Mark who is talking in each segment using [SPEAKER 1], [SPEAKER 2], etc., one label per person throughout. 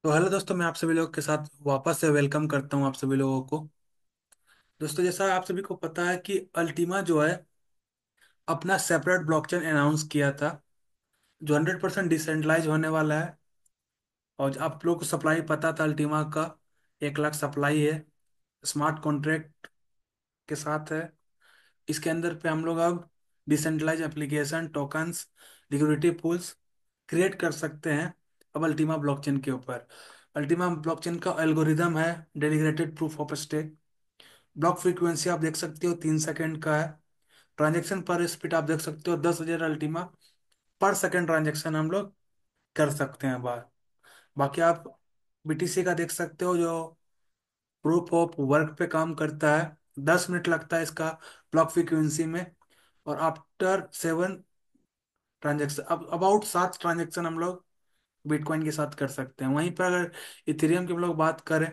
[SPEAKER 1] तो हेलो दोस्तों, मैं आप सभी लोगों के साथ वापस से वेलकम करता हूं आप सभी लोगों को। दोस्तों, जैसा आप सभी को पता है कि अल्टीमा जो है अपना सेपरेट ब्लॉकचेन अनाउंस किया था, जो 100% डिसेंट्रलाइज होने वाला है। और आप लोगों को सप्लाई पता था अल्टीमा का 1 लाख सप्लाई है, स्मार्ट कॉन्ट्रैक्ट के साथ है। इसके अंदर पे हम लोग अब decentralise application tokens liquidity pools create कर सकते हैं। अब अल्टीमा ब्लॉकचेन के ऊपर अल्टीमा ब्लॉकचेन का एल्गोरिदम है delegated proof of stake. Block frequency आप देख सकते हो 3 सेकंड का है। ट्रांजेक्शन पर स्पीड आप देख सकते हो 10,000 अल्टीमा पर सेकंड ट्रांजेक्शन हम लोग कर सकते हैं बार। बाकी आप बीटीसी का देख सकते हो, जो प्रूफ ऑफ वर्क पे काम करता है। 10 मिनट लगता है इसका ब्लॉक फ्रीक्वेंसी में। और आफ्टर 7 ट्रांजेक्शन, अब अबाउट 7 ट्रांजेक्शन हम लोग बिटकॉइन के साथ कर सकते हैं। वहीं पर अगर इथेरियम की हम लोग बात करें,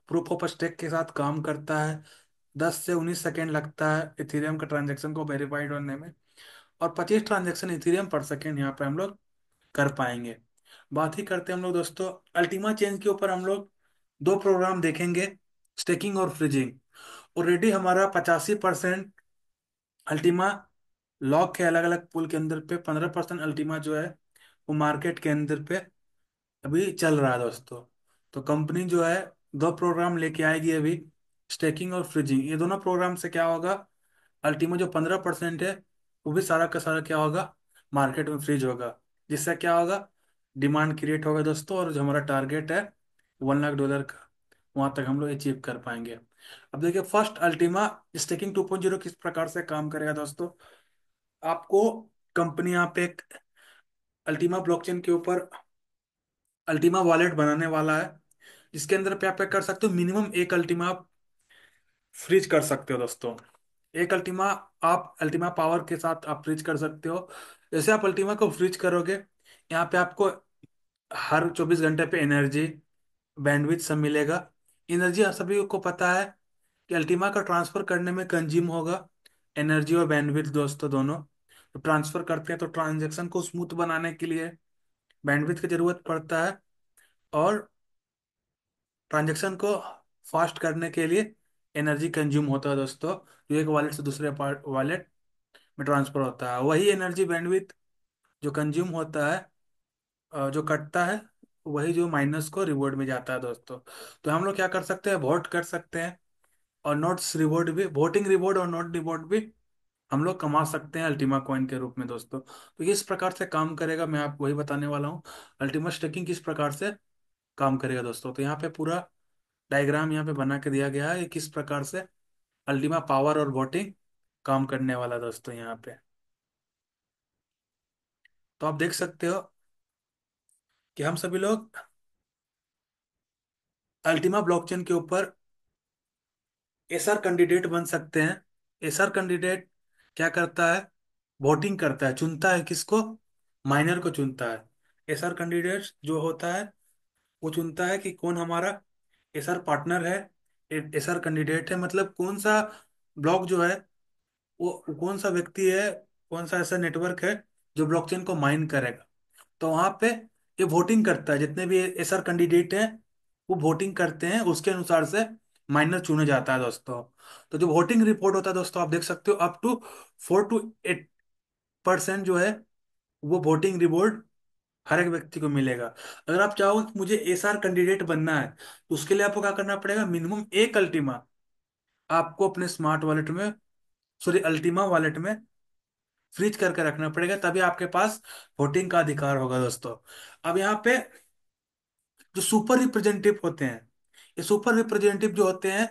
[SPEAKER 1] प्रूफ ऑफ स्टेक के साथ काम करता है। 10 से 19 सेकेंड लगता है इथेरियम का ट्रांजेक्शन को वेरीफाइड होने में। और 25 ट्रांजेक्शन इथेरियम पर सेकेंड यहाँ पे हम लोग कर पाएंगे। बात ही करते हैं हम लोग दोस्तों अल्टीमा चेन के ऊपर। हम लोग दो प्रोग्राम देखेंगे, स्टेकिंग और फ्रीजिंग। ऑलरेडी हमारा 85% अल्टीमा लॉक के अलग अलग पूल के अंदर पे, 15% अल्टीमा जो है वो मार्केट के अंदर पे अभी चल रहा है दोस्तों। तो कंपनी जो है दो प्रोग्राम लेके आएगी अभी, स्टेकिंग और फ्रीजिंग। ये दोनों प्रोग्राम से क्या होगा, अल्टीमा जो 15% है वो भी सारा का सारा क्या होगा, मार्केट में फ्रीज होगा। जिससे क्या होगा, डिमांड क्रिएट होगा दोस्तों। और जो हमारा टारगेट है $1 लाख का, वहां तक हम लोग अचीव कर पाएंगे। अब देखिए फर्स्ट अल्टीमा स्टेकिंग 2.0 किस प्रकार से काम करेगा दोस्तों। आपको कंपनी यहाँ पे एक अल्टीमा ब्लॉकचेन के ऊपर अल्टीमा वॉलेट बनाने वाला है, जिसके अंदर पे आप क्या कर सकते हो, मिनिमम एक अल्टीमा आप फ्रीज कर सकते हो दोस्तों। एक अल्टीमा आप अल्टीमा पावर के साथ आप फ्रीज कर सकते हो। जैसे आप अल्टीमा को फ्रीज करोगे, यहाँ पे आपको हर 24 घंटे पे एनर्जी बैंडविड्थ सब मिलेगा। एनर्जी आप सभी को पता है कि अल्टीमा का ट्रांसफर करने में कंज्यूम होगा एनर्जी और बैंडविड्थ दोस्तों दोनों। तो ट्रांसफर करते हैं तो ट्रांजेक्शन को स्मूथ बनाने के लिए बैंडविड्थ की जरूरत पड़ता है। और ट्रांजेक्शन को फास्ट करने के लिए एनर्जी कंज्यूम होता है दोस्तों, जो एक वॉलेट से दूसरे वॉलेट में ट्रांसफर होता है। वही एनर्जी बैंडविड्थ जो कंज्यूम होता है, जो कटता है, वही जो माइनस को रिवॉर्ड में जाता है दोस्तों। तो हम लोग क्या कर सकते हैं, वोट कर सकते हैं। और नोट्स रिवॉर्ड भी, वोटिंग रिवॉर्ड और नोट रिवॉर्ड भी हम लोग कमा सकते हैं अल्टीमा कॉइन के रूप में दोस्तों। तो इस प्रकार से काम करेगा, मैं आपको वही बताने वाला हूँ अल्टीमा स्टेकिंग किस प्रकार से काम करेगा दोस्तों। तो यहाँ पे पूरा डायग्राम यहाँ पे बना के दिया गया है ये किस प्रकार से अल्टीमा पावर और वोटिंग काम करने वाला दोस्तों यहाँ पे। तो आप देख सकते हो कि हम सभी लोग अल्टीमा ब्लॉकचेन के ऊपर एसआर कैंडिडेट बन सकते हैं। एसआर कैंडिडेट क्या करता है, वोटिंग करता है, चुनता है किसको, माइनर को चुनता है। एसआर कैंडिडेट जो होता है वो चुनता है कि कौन हमारा एसआर पार्टनर है, एसआर कैंडिडेट है। मतलब कौन सा ब्लॉक जो है, वो कौन सा व्यक्ति है, कौन सा ऐसा नेटवर्क है जो ब्लॉकचेन को माइन करेगा। तो वहां पे ये वोटिंग करता है, जितने भी एसआर कैंडिडेट हैं वो वोटिंग करते हैं, उसके अनुसार से माइनर चुने जाता है दोस्तों। तो जो वोटिंग रिपोर्ट होता है दोस्तों, आप देख सकते हो अप टू 4 to 8% जो है वो वोटिंग रिवॉर्ड हर एक व्यक्ति को मिलेगा। अगर आप चाहो कि मुझे एसआर कैंडिडेट बनना है, तो उसके लिए आपको क्या करना पड़ेगा, मिनिमम एक अल्टीमा आपको अपने स्मार्ट वॉलेट में, सॉरी अल्टीमा वॉलेट में फ्रीज करके रखना पड़ेगा, तभी आपके पास वोटिंग का अधिकार होगा दोस्तों। अब यहाँ पे जो सुपर रिप्रेजेंटेटिव होते हैं, ये सुपर रिप्रेजेंटेटिव जो होते हैं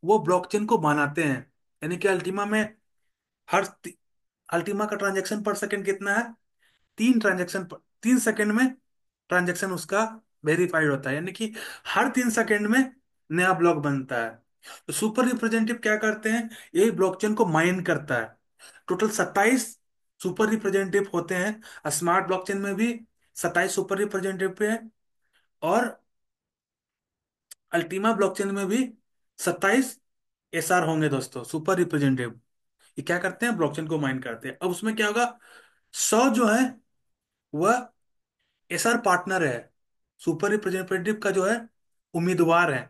[SPEAKER 1] वो ब्लॉकचेन को बनाते हैं। यानी कि अल्टीमा में हर अल्टीमा का ट्रांजैक्शन पर सेकंड कितना है, 3 ट्रांजैक्शन पर 3 सेकंड में ट्रांजैक्शन उसका वेरीफाइड होता है। यानी कि हर 3 सेकंड में नया ब्लॉक बनता है। तो सुपर रिप्रेजेंटेटिव क्या करते हैं, यही ब्लॉकचेन को माइन करता है। टोटल 27 सुपर रिप्रेजेंटेटिव होते हैं। स्मार्ट ब्लॉकचेन में भी 27 सुपर रिप्रेजेंटेटिव हैं। और अल्टीमा ब्लॉकचेन में भी 27 एसआर होंगे दोस्तों, सुपर रिप्रेजेंटेटिव। ये क्या करते हैं, ब्लॉकचेन को माइन करते हैं। अब उसमें क्या होगा, 100 जो है वह एसआर पार्टनर है, सुपर रिप्रेजेंटेटिव का जो है उम्मीदवार है।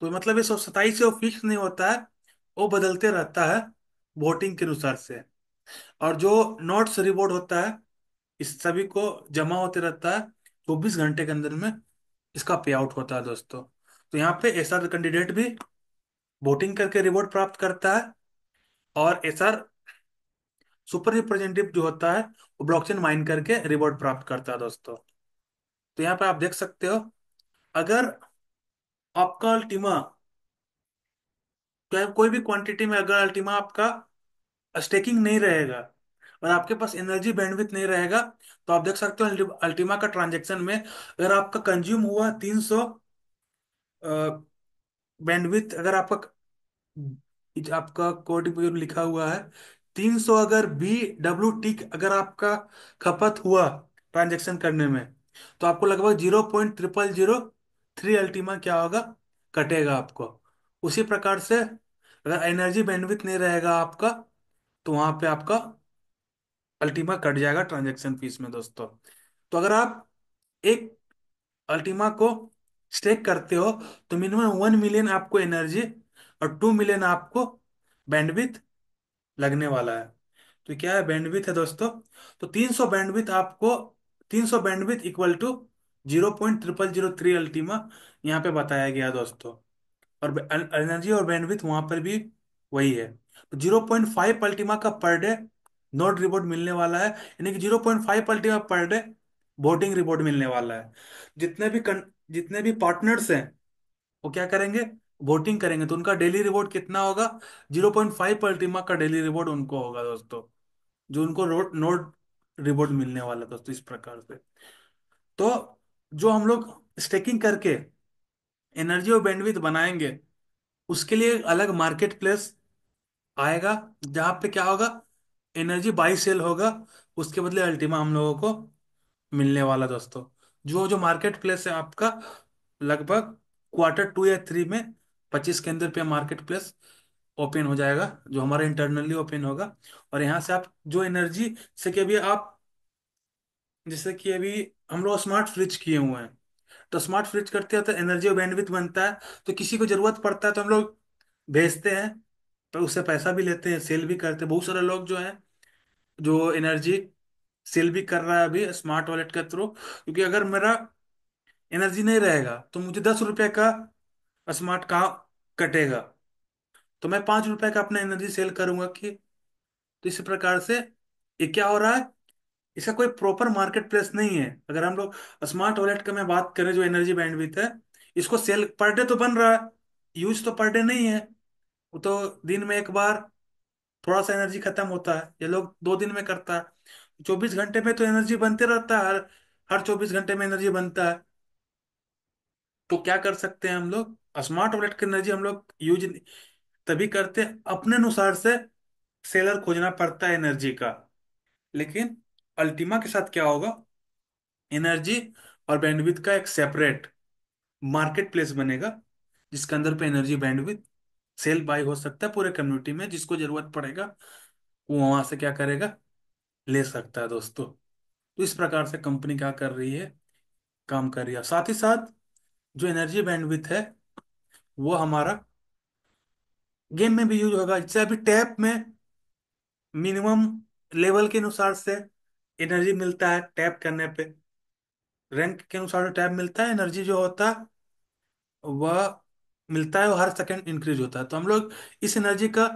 [SPEAKER 1] तो मतलब ये 127 से वो फिक्स नहीं होता है, वो बदलते रहता है वोटिंग के अनुसार से। और जो नोट्स रिवॉर्ड होता है, इस सभी को जमा होते रहता है 24 घंटे के अंदर में इसका पे आउट होता है दोस्तों। तो यहाँ पे एसआर कैंडिडेट भी वोटिंग करके रिवॉर्ड प्राप्त करता है, और एसआर सुपर रिप्रेजेंटेटिव जो होता है वो ब्लॉकचेन माइन करके रिवॉर्ड प्राप्त करता है दोस्तों। तो यहाँ पे आप देख सकते हो, अगर आपका अल्टीमा, क्या कोई भी क्वांटिटी में अगर अल्टीमा आपका स्टेकिंग नहीं रहेगा और आपके पास एनर्जी बैंडविड्थ नहीं रहेगा, तो आप देख सकते हो अल्टीमा का ट्रांजैक्शन में अगर आपका कंज्यूम हुआ 300 बैंडविड्थ, अगर आपका कोड पे लिखा हुआ है 300, अगर BWT अगर आपका खपत हुआ ट्रांजैक्शन करने में, तो आपको लगभग 0.0003 अल्टीमा क्या होगा, कटेगा आपको। उसी प्रकार से अगर एनर्जी बैंडविड्थ नहीं रहेगा आपका, तो वहां पे आपका अल्टीमा कट जाएगा ट्रांजैक्शन फीस में दोस्तों। तो अगर आप एक अल्टीमा को स्टेक करते हो, तो मिनिमम 1 मिलियन आपको एनर्जी और 2 मिलियन आपको बैंडविथ लगने वाला है। तो क्या है बैंडविथ है दोस्तों, तो 300 बैंडविथ आपको, 300 बैंडविथ इक्वल टू 0.0003 अल्टीमा यहाँ पे बताया गया दोस्तों। और एनर्जी और बैंडविथ वहां पर भी वही है। तो 0.5 अल्टीमा का पर डे नोट रिवॉर्ड मिलने वाला है, यानी कि 0.5 Ultima per day voting reward मिलने वाला है। जितने भी पार्टनर्स हैं वो क्या करेंगे, वोटिंग करेंगे, तो उनका डेली रिवॉर्ड कितना होगा, 0.5 अल्टीमा का डेली रिवॉर्ड उनको होगा दोस्तों, जो उनको नोट रिवॉर्ड मिलने वाला है दोस्तों, इस प्रकार से। तो जो हम लोग स्टेकिंग करके एनर्जी और बैंडविड्थ बनाएंगे, उसके लिए एक अलग मार्केट प्लेस आएगा, जहां पे क्या होगा, एनर्जी बाई सेल होगा, उसके बदले अल्टीमा हम लोगों को मिलने वाला दोस्तों। जो जो मार्केट प्लेस है आपका, लगभग Q2 या 3 में 25 के अंदर पे मार्केट प्लेस ओपन हो जाएगा, जो हमारा इंटरनली ओपन होगा। और यहाँ से आप जो एनर्जी से कि अभी आप, जैसे कि अभी हम लोग स्मार्ट फ्रिज किए हुए हैं, तो स्मार्ट फ्रिज करते हैं तो एनर्जी और बैंडविड्थ बनता है, तो किसी को जरूरत पड़ता है तो हम लोग भेजते हैं, तो उससे पैसा भी लेते हैं, सेल भी करते हैं। बहुत सारे लोग जो हैं जो एनर्जी सेल भी कर रहा है अभी स्मार्ट वॉलेट के थ्रू, क्योंकि अगर मेरा एनर्जी नहीं रहेगा तो मुझे 10 रुपए का स्मार्ट कहाँ कटेगा, तो मैं 5 रुपए का अपना एनर्जी सेल करूंगा कि। तो इसी प्रकार से ये क्या हो रहा है, इसका कोई प्रॉपर मार्केट प्लेस नहीं है। अगर हम लोग स्मार्ट वॉलेट का मैं बात करें, जो एनर्जी बैंडविड्थ है, इसको सेल पर डे तो बन रहा है, यूज तो पर डे नहीं है। वो तो दिन में एक बार थोड़ा सा एनर्जी खत्म होता है, ये लोग 2 दिन में करता है। 24 घंटे में तो एनर्जी बनते रहता है, हर हर 24 घंटे में एनर्जी बनता है। तो क्या कर सकते हैं हम लोग, स्मार्ट वॉलेट की एनर्जी हम लोग यूज तभी करते हैं, अपने अनुसार से सेलर खोजना पड़ता है एनर्जी का। लेकिन अल्टीमा के साथ क्या होगा, एनर्जी और बैंडविड्थ का एक सेपरेट मार्केट प्लेस बनेगा, जिसके अंदर पे एनर्जी बैंडविड्थ सेल बाय हो सकता है पूरे कम्युनिटी में, जिसको जरूरत पड़ेगा वो वहां से क्या करेगा, ले सकता है दोस्तों। तो इस प्रकार से कंपनी क्या कर रही है, काम कर रही है। साथ ही साथ जो एनर्जी बैंडविड्थ है वो हमारा गेम में भी यूज होगा। जैसे अभी टैप में मिनिमम लेवल के अनुसार से एनर्जी मिलता है, टैप करने पे रैंक के अनुसार जो टैप मिलता है, एनर्जी जो होता है वह मिलता है, वो हर सेकंड इंक्रीज होता है। तो हम लोग इस एनर्जी का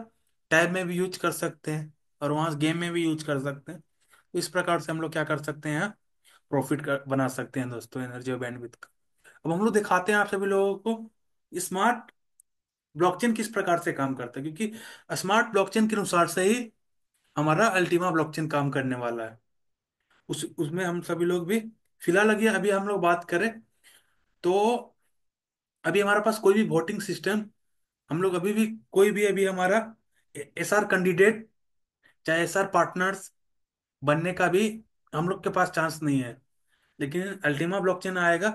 [SPEAKER 1] टैब में भी यूज कर सकते हैं और वहाँ गेम में भी यूज कर सकते हैं। तो इस प्रकार से हम लोग क्या कर सकते हैं, प्रॉफिट कर बना सकते हैं दोस्तों एनर्जी और बैंडविड्थ का। अब हम लोग दिखाते हैं आप सभी लोगों को स्मार्ट ब्लॉकचेन किस प्रकार से काम करता है, क्योंकि स्मार्ट ब्लॉकचेन के अनुसार से ही हमारा अल्टीमा ब्लॉकचेन काम करने वाला है। उसमें हम सभी लोग भी, फिलहाल अभी अभी हम लोग बात करें तो अभी हमारे पास कोई भी वोटिंग सिस्टम, हम लोग अभी भी कोई भी अभी हमारा एसआर कैंडिडेट चाहे एसआर पार्टनर्स बनने का भी हम लोग के पास चांस नहीं है। लेकिन अल्टीमा ब्लॉकचेन आएगा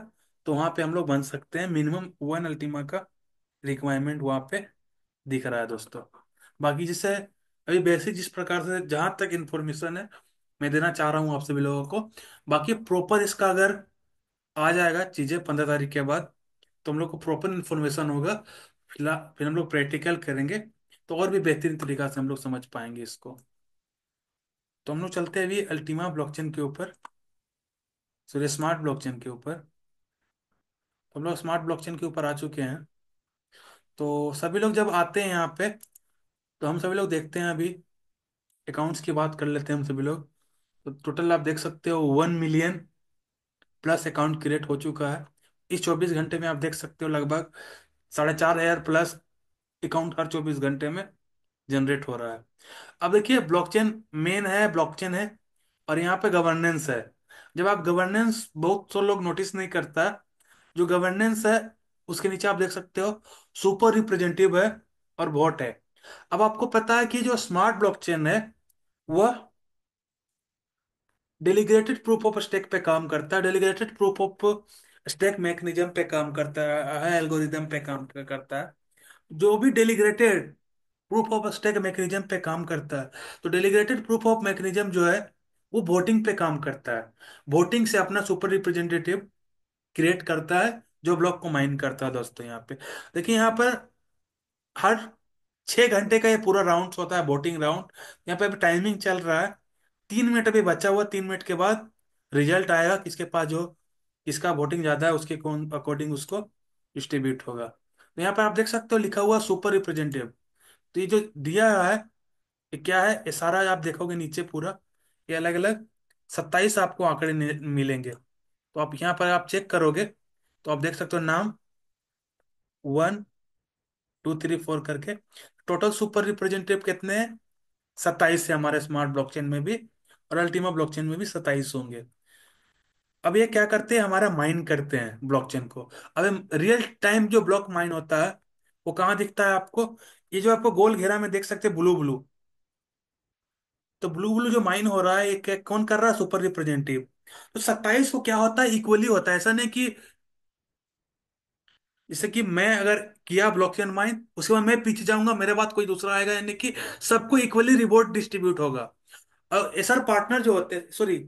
[SPEAKER 1] तो वहां पे हम लोग बन सकते हैं। मिनिमम 1 अल्टीमा का रिक्वायरमेंट वहां पे दिख रहा है दोस्तों। बाकी जैसे अभी बेसिक जिस प्रकार से जहां तक इंफॉर्मेशन है मैं देना चाह रहा हूँ आप सभी लोगों को, बाकी प्रॉपर इसका अगर आ जाएगा चीजें 15 तारीख के बाद, तो हम लोग को प्रॉपर इन्फॉर्मेशन होगा। फिलहाल फिर हम लोग प्रैक्टिकल करेंगे, तो और भी बेहतरीन तरीका से हम लोग समझ पाएंगे इसको। तो हम लोग चलते हैं अभी अल्टीमा ब्लॉकचेन के ऊपर, सॉरी स्मार्ट ब्लॉकचेन के ऊपर। तो हम लोग स्मार्ट ब्लॉकचेन के ऊपर आ चुके हैं। तो सभी लोग जब आते हैं यहाँ पे, तो हम सभी लोग देखते हैं अभी, अकाउंट्स की बात कर लेते हैं हम सभी लोग। तो टोटल आप देख सकते हो 1 मिलियन प्लस अकाउंट क्रिएट हो चुका है। इस 24 घंटे में आप देख सकते हो लगभग 4,500 प्लस अकाउंट हर 24 घंटे में जनरेट हो रहा है। अब देखिए ब्लॉकचेन मेन है, ब्लॉकचेन है, और यहाँ पे गवर्नेंस है। जब आप गवर्नेंस बहुत से लोग नोटिस नहीं करता, जो गवर्नेंस है उसके नीचे आप देख सकते हो सुपर रिप्रेजेंटेटिव है और वोट है। अब आपको पता है कि जो स्मार्ट ब्लॉकचेन है वह डेलीगेटेड प्रूफ ऑफ स्टेक पे काम करता है, delegated proof of stake mechanism पे काम करता है, एल्गोरिदम पे काम करता है। जो भी delegated proof of stake mechanism पे काम करता है, तो डेलीगेटेड प्रूफ ऑफ मैकेनिज्म जो है वो वोटिंग पे काम करता है। वोटिंग से अपना सुपर रिप्रेजेंटेटिव क्रिएट करता है, जो ब्लॉक को माइन करता है दोस्तों। यहाँ पे देखिए, यहाँ पर हर 6 घंटे का ये पूरा राउंड होता है, वोटिंग राउंड। यहाँ पे अभी टाइमिंग चल रहा है, 3 मिनट अभी बचा हुआ, 3 मिनट के बाद रिजल्ट आएगा, किसके पास जो किसका वोटिंग ज्यादा है उसके कौन अकॉर्डिंग उसको डिस्ट्रीब्यूट होगा। तो यहाँ पर आप देख सकते हो लिखा हुआ सुपर रिप्रेजेंटेटिव। तो ये जो दिया है ये क्या है, ये सारा आप देखोगे नीचे पूरा, ये अलग अलग 27 आपको आंकड़े मिलेंगे। तो आप यहाँ पर आप चेक करोगे तो आप देख सकते हो नाम 1 2 3 4 करके, टोटल सुपर रिप्रेजेंटेटिव कितने हैं? 27 है हमारे स्मार्ट ब्लॉकचेन में भी, और अल्टीमा ब्लॉकचेन में भी 27 होंगे। अब ये क्या करते हैं, हमारा माइन करते हैं ब्लॉकचेन को। अब रियल टाइम जो ब्लॉक माइन होता है वो कहाँ दिखता है आपको? ये जो आपको गोल घेरा में देख सकते हैं ब्लू ब्लू, तो ब्लू ब्लू जो माइन हो रहा है ये कौन कर रहा है? Super representative. तो 27 को क्या होता है, इक्वली होता है। ऐसा नहीं कि जैसे कि मैं अगर किया ब्लॉकचेन माइन, उसके बाद मैं पीछे जाऊंगा, मेरे बाद कोई दूसरा आएगा, यानी कि सबको इक्वली रिवॉर्ड डिस्ट्रीब्यूट होगा। और एसआर पार्टनर जो होते हैं, सॉरी,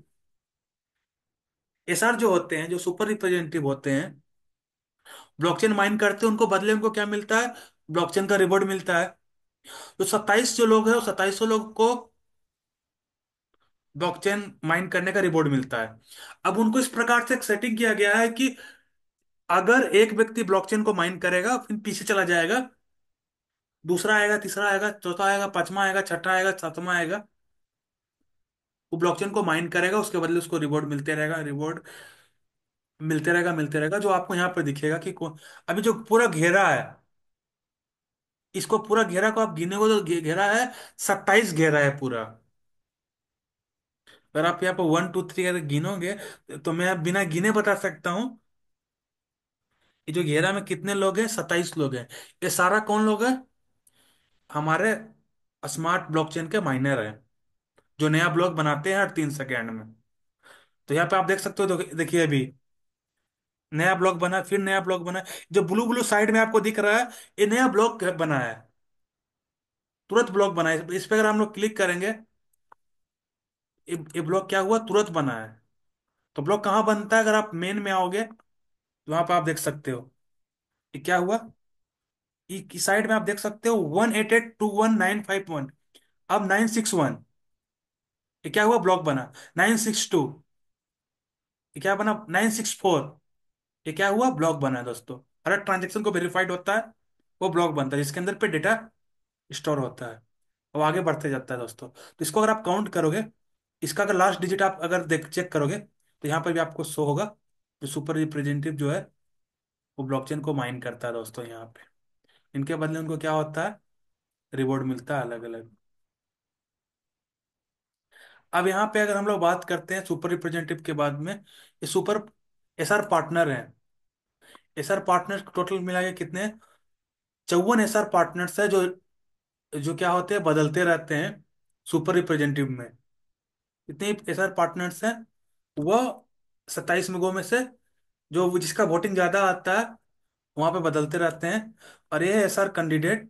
[SPEAKER 1] एसआर जो होते हैं, जो सुपर रिप्रेजेंटेटिव होते हैं, ब्लॉकचेन माइन करते हैं, उनको बदले उनको क्या मिलता है? ब्लॉकचेन का रिवॉर्ड मिलता है। तो 27 जो लोग हैं, वो 27 लोग को ब्लॉकचेन माइन करने का रिवॉर्ड मिलता है। अब उनको इस प्रकार से सेटिंग किया गया है कि अगर एक व्यक्ति ब्लॉकचेन को माइन करेगा फिर पीछे चला जाएगा, दूसरा आएगा, तीसरा आएगा, चौथा आएगा, पांचवा आएगा, छठा आएगा, सातवां आएगा, वो ब्लॉकचेन को माइन करेगा, उसके बदले उसको रिवॉर्ड मिलते रहेगा, रिवॉर्ड मिलते रहेगा, मिलते रहेगा। जो आपको यहाँ पे दिखेगा कि अभी जो पूरा घेरा है, इसको पूरा घेरा को आप गिनेगो तो घेरा है, 27 घेरा है पूरा। अगर आप यहाँ पे 1 2 3 अगर गिनोगे तो मैं बिना गिने बता सकता हूँ ये जो घेरा में कितने लोग हैं, 27 लोग हैं। ये सारा कौन लोग हैं? हमारे स्मार्ट ब्लॉकचेन के माइनर हैं, जो नया ब्लॉक बनाते हैं हर 3 सेकेंड में। तो यहाँ पे आप देख सकते हो, देखिए अभी नया ब्लॉक बना, फिर नया ब्लॉक बना। जो ब्लू ब्लू साइड में आपको दिख रहा है, ये नया ब्लॉक बना है, तुरंत ब्लॉक बना है। इस पे अगर हम लोग क्लिक करेंगे, ये ब्लॉक क्या हुआ, तुरंत बना है। तो ब्लॉक कहाँ बनता है? अगर आप मेन में आओगे तो वहां पर आप देख सकते हो ये क्या हुआ। की साइड में आप देख सकते हो 1882195 1, अब 961, ये क्या हुआ, ब्लॉक बना। 962, ये क्या बना, 964, ये क्या हुआ, ब्लॉक बना दोस्तों। हर ट्रांजेक्शन को वेरीफाइड होता है, वो ब्लॉक बनता है जिसके अंदर पे डेटा स्टोर होता है, वो आगे बढ़ते जाता है दोस्तों। तो इसको अगर आप काउंट करोगे, इसका अगर लास्ट डिजिट आप अगर देख चेक करोगे तो यहाँ पर भी आपको शो होगा, जो सुपर रिप्रेजेंटेटिव जो है वो ब्लॉकचेन को माइन करता है दोस्तों। यहाँ पे इनके बदले उनको क्या होता है, रिवॉर्ड मिलता है अलग अलग। अब यहाँ पे अगर हम लोग बात करते हैं सुपर रिप्रेजेंटेटिव के बाद में, ये सुपर एसआर पार्टनर हैं। एसआर पार्टनर टोटल मिला के कितने? 54 एसआर पार्टनर्स है, जो जो क्या होते हैं, बदलते रहते हैं सुपर रिप्रेजेंटेटिव में। इतने एसआर पार्टनर्स हैं, वह 27 लोगों में से जो जिसका वोटिंग ज्यादा आता है वहां पे बदलते रहते हैं। और ये एसआर कैंडिडेट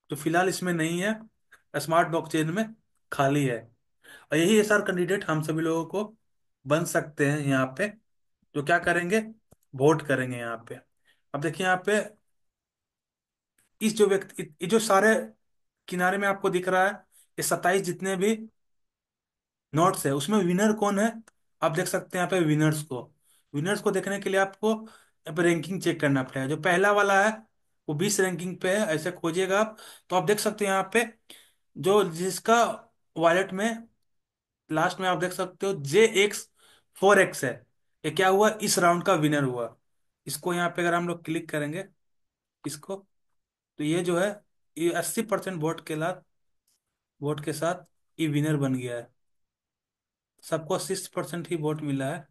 [SPEAKER 1] जो फिलहाल इसमें नहीं है, स्मार्ट ब्लॉकचेन में खाली है। और यही एसआर कैंडिडेट हम सभी लोगों को बन सकते हैं यहाँ पे। जो क्या करेंगे, वोट करेंगे यहाँ पे। अब देखिए यहाँ पे इस जो व्यक्ति, ये जो सारे किनारे में आपको दिख रहा है, ये 27 जितने भी नोट्स है, उसमें विनर कौन है आप देख सकते हैं यहाँ पे। विनर्स को देखने के लिए आपको यहाँ पे रैंकिंग चेक करना पड़ेगा। जो पहला वाला है वो 20 रैंकिंग पे है, ऐसे खोजिएगा आप तो आप देख सकते हैं यहाँ पे जो जिसका वॉलेट में लास्ट में आप देख सकते हो JX4X है। ये क्या हुआ, इस राउंड का विनर हुआ। इसको यहाँ पे अगर हम लोग क्लिक करेंगे इसको, तो ये जो है, ये 80% वोट के साथ ये विनर बन गया है। सबको 6% ही वोट मिला है,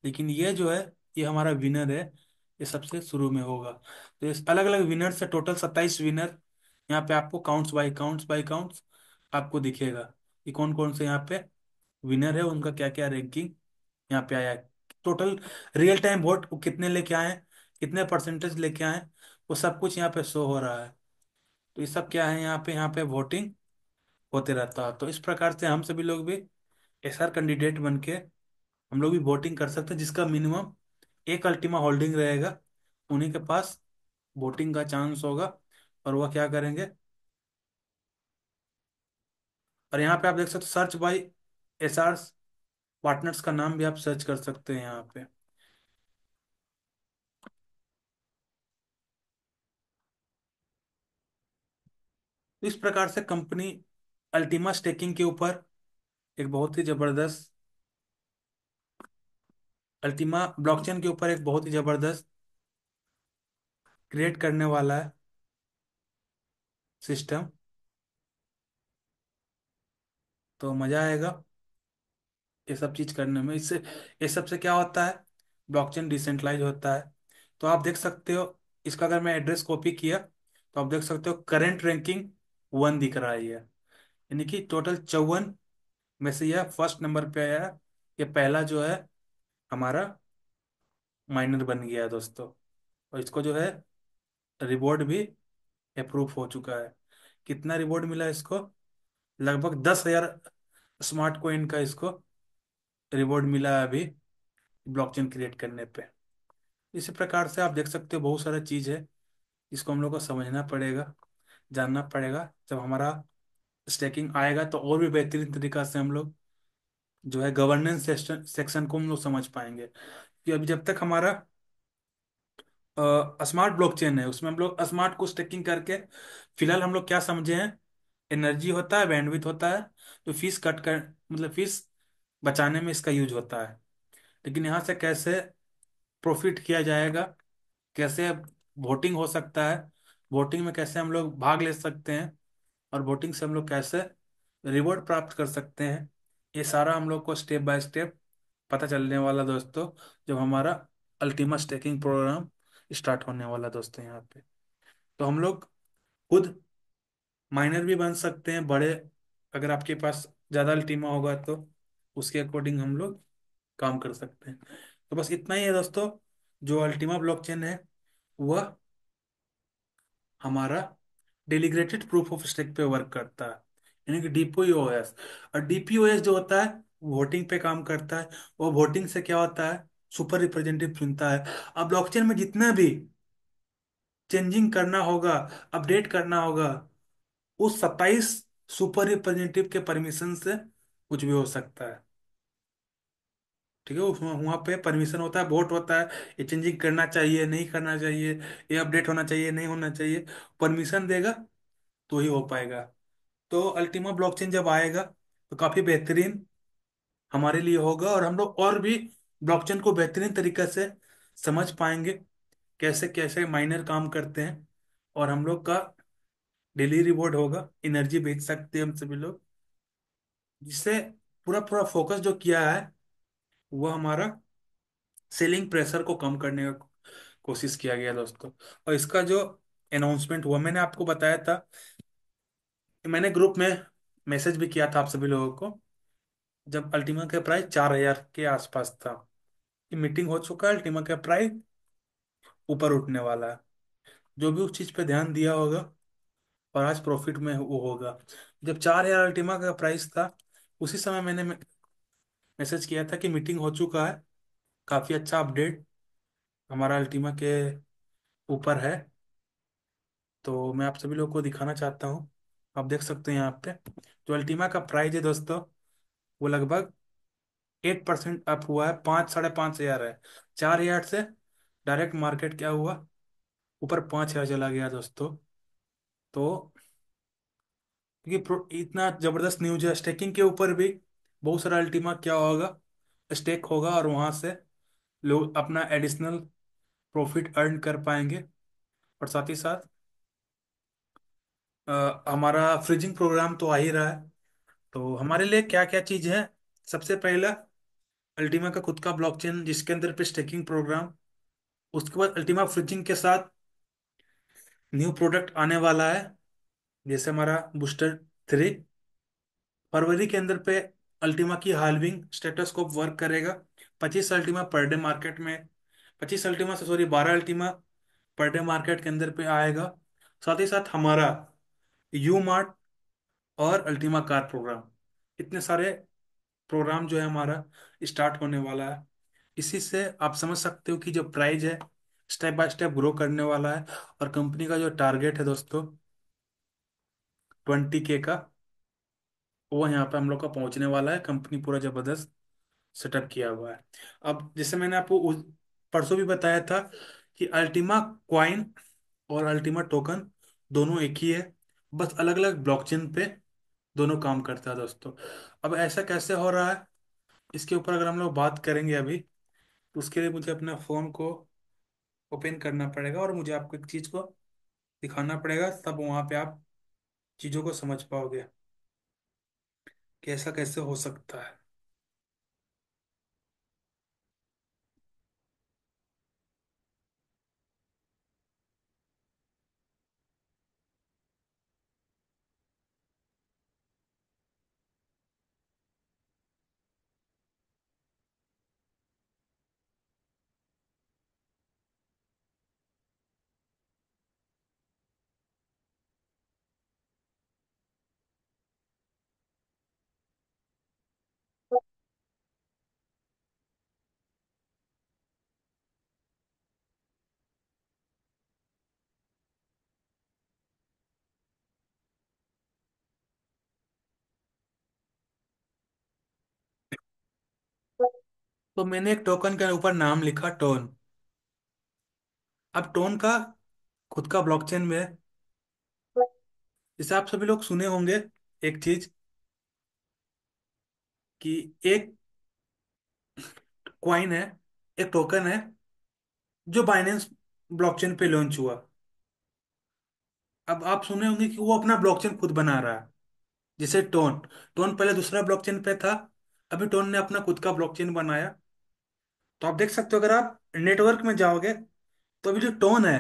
[SPEAKER 1] लेकिन ये जो है, ये हमारा विनर है। ये सबसे शुरू में होगा। तो इस अलग अलग विनर से टोटल 27 विनर यहाँ पे आपको काउंट्स आपको दिखेगा कि कौन कौन से यहाँ पे विनर है, उनका क्या क्या रैंकिंग यहाँ पे आया है। टोटल रियल टाइम वोट वो कितने लेके आए हैं, कितने परसेंटेज लेके आए हैं, वो सब कुछ यहाँ पे शो हो रहा है। तो ये सब क्या है, यहाँ पे वोटिंग होते रहता है। तो इस प्रकार से हम सभी लोग भी SR कैंडिडेट बन के हम लोग भी वोटिंग कर सकते हैं। जिसका मिनिमम एक अल्टीमा होल्डिंग रहेगा, उन्हीं के पास वोटिंग का चांस होगा। और वह क्या करेंगे, और यहाँ पे आप देख सकते हो सर्च बाय SR पार्टनर्स का नाम भी आप सर्च कर सकते हैं यहाँ पे। तो इस प्रकार से कंपनी अल्टीमा स्टेकिंग के ऊपर एक बहुत ही जबरदस्त अल्टीमा ब्लॉकचेन के ऊपर एक बहुत ही जबरदस्त क्रिएट करने वाला है सिस्टम। तो मजा आएगा ये सब चीज करने में। इससे ये सबसे क्या होता है, ब्लॉकचेन डिसेंट्रलाइज होता है। तो आप देख सकते हो, इसका अगर मैं एड्रेस कॉपी किया तो आप देख सकते हो करंट रैंकिंग 1 दिख रहा है ये, यानी कि टोटल 54 में से यह फर्स्ट नंबर पे आया है। ये पहला जो है हमारा माइनर बन गया है दोस्तों। और इसको जो है रिवॉर्ड भी अप्रूव हो चुका है। कितना रिवॉर्ड मिला है इसको, लगभग 10,000 स्मार्ट कॉइन का इसको रिवॉर्ड मिला है अभी ब्लॉकचेन क्रिएट करने पे। इसी प्रकार से आप देख सकते हो बहुत सारा चीज़ है, इसको हम लोग को समझना पड़ेगा, जानना पड़ेगा। जब हमारा स्टेकिंग आएगा तो और भी बेहतरीन तरीका से हम लोग जो है गवर्नेंस सेक्शन को हम लोग समझ पाएंगे। कि अभी जब तक हमारा स्मार्ट ब्लॉकचेन है उसमें हम लोग स्मार्ट को स्टेकिंग करके फिलहाल हम लोग क्या समझे हैं, एनर्जी होता है, बैंडविथ होता है, तो फीस कट कर मतलब फीस बचाने में इसका यूज होता है। लेकिन यहाँ से कैसे प्रॉफिट किया जाएगा, कैसे वोटिंग हो सकता है, वोटिंग में कैसे हम लोग भाग ले सकते हैं, और वोटिंग से हम लोग कैसे रिवॉर्ड प्राप्त कर सकते हैं, ये सारा हम लोग को स्टेप बाय स्टेप पता चलने वाला दोस्तों, जब हमारा अल्टीमा स्टेकिंग प्रोग्राम स्टार्ट होने वाला दोस्तों यहाँ पे। तो हम लोग खुद माइनर भी बन सकते हैं बड़े, अगर आपके पास ज़्यादा अल्टीमा होगा तो उसके अकॉर्डिंग हम लोग काम कर सकते हैं। तो बस इतना ही है दोस्तों। जो अल्टीमा ब्लॉकचेन है वह हमारा डेलीग्रेटेड प्रूफ ऑफ स्टेक पे वर्क करता है, यानी कि DPoS। और DPoS जो होता है वोटिंग पे काम करता है। वो वोटिंग से क्या होता है, सुपर रिप्रेजेंटेटिव चुनता है। अब ब्लॉकचेन में जितना भी चेंजिंग करना होगा, अपडेट करना होगा, उस 27 सुपर रिप्रेजेंटेटिव के परमिशन से कुछ भी हो सकता है। ठीक है, उसमें वहाँ पे परमिशन होता है, वोट होता है, ये चेंजिंग करना चाहिए नहीं करना चाहिए, ये अपडेट होना चाहिए नहीं होना चाहिए। परमिशन देगा तो ही हो पाएगा। तो अल्टीमा ब्लॉकचेन जब आएगा तो काफी बेहतरीन हमारे लिए होगा, और हम लोग और भी ब्लॉकचेन को बेहतरीन तरीके से समझ पाएंगे, कैसे कैसे माइनर काम करते हैं। और हम लोग का डेली रिवॉर्ड होगा, एनर्जी बेच सकते हैं हम सभी लोग। जिससे पूरा पूरा फोकस जो किया है वो हमारा सेलिंग प्रेशर को कम करने का कोशिश किया गया दोस्तों। और इसका जो अनाउंसमेंट हुआ मैंने आपको बताया था, मैंने ग्रुप में मैसेज भी किया था आप सभी लोगों को, जब अल्टीमा का प्राइस 4,000 के आसपास था। ये मीटिंग हो चुका है, अल्टीमा का प्राइस ऊपर उठने वाला है। जो भी उस चीज पे ध्यान दिया होगा और आज प्रॉफिट में वो होगा। जब 4,000 अल्टीमा का प्राइस था उसी समय मैंने मैसेज किया था कि मीटिंग हो चुका है, काफी अच्छा अपडेट हमारा अल्टीमा के ऊपर है। तो मैं आप सभी लोगों को दिखाना चाहता हूँ। आप देख सकते हैं यहाँ पे जो अल्टीमा का प्राइस है दोस्तों, वो लगभग 8% अप हुआ है। 5 साढ़े 5 हजार है। 4 हजार से डायरेक्ट मार्केट क्या हुआ, ऊपर 5 हजार चला गया दोस्तों। तो क्योंकि इतना जबरदस्त न्यूज है, स्टेकिंग के ऊपर भी बहुत सारा अल्टीमा क्या होगा, स्टेक होगा, और वहां से लोग अपना एडिशनल प्रॉफिट अर्न कर पाएंगे। और साथ ही साथ हमारा फ्रीजिंग प्रोग्राम तो आ ही रहा है। तो हमारे लिए क्या क्या चीज़ है, सबसे पहला अल्टीमा का खुद का ब्लॉकचेन जिसके अंदर पे स्टेकिंग प्रोग्राम। उसके बाद अल्टीमा फ्रीजिंग के साथ न्यू प्रोडक्ट आने वाला है, जैसे हमारा बूस्टर 3। फरवरी के अंदर पे अल्टीमा की हाल्विंग स्टेटस को वर्क करेगा। 25 अल्टीमा पर डे मार्केट में, 25 अल्टीमा से sorry 12 Ultima per day market के अंदर पे आएगा। साथ ही साथ हमारा यू मार्ट और अल्टीमा कार प्रोग्राम, इतने सारे प्रोग्राम जो है हमारा स्टार्ट होने वाला है। इसी से आप समझ सकते हो कि जो प्राइस है स्टेप बाय स्टेप ग्रो करने वाला है। और कंपनी का जो टारगेट है दोस्तों 20K का, वो यहाँ पे हम लोग का पहुंचने वाला है। कंपनी पूरा जबरदस्त सेटअप किया हुआ है। अब जैसे मैंने आपको परसों भी बताया था कि अल्टीमा क्वाइन और अल्टीमा टोकन दोनों एक ही है, बस अलग अलग ब्लॉकचेन पे दोनों काम करता है दोस्तों। अब ऐसा कैसे हो रहा है, इसके ऊपर अगर हम लोग बात करेंगे अभी, तो उसके लिए मुझे अपने फ़ोन को ओपन करना पड़ेगा और मुझे आपको एक चीज़ को दिखाना पड़ेगा, तब वहाँ पे आप चीज़ों को समझ पाओगे कि ऐसा कैसे हो सकता है। तो मैंने एक टोकन के ऊपर नाम लिखा टोन। अब टोन का खुद का ब्लॉकचेन में है। जैसे आप सभी लोग सुने होंगे एक चीज, कि एक क्वाइन है, एक टोकन है जो बाइनेंस ब्लॉकचेन पे लॉन्च हुआ। अब आप सुने होंगे कि वो अपना ब्लॉकचेन खुद बना रहा है, जैसे टोन। टोन पहले दूसरा ब्लॉकचेन पे था, अभी टोन ने अपना खुद का ब्लॉकचेन बनाया। तो आप देख सकते हो, अगर आप नेटवर्क में जाओगे तो अभी जो टोन है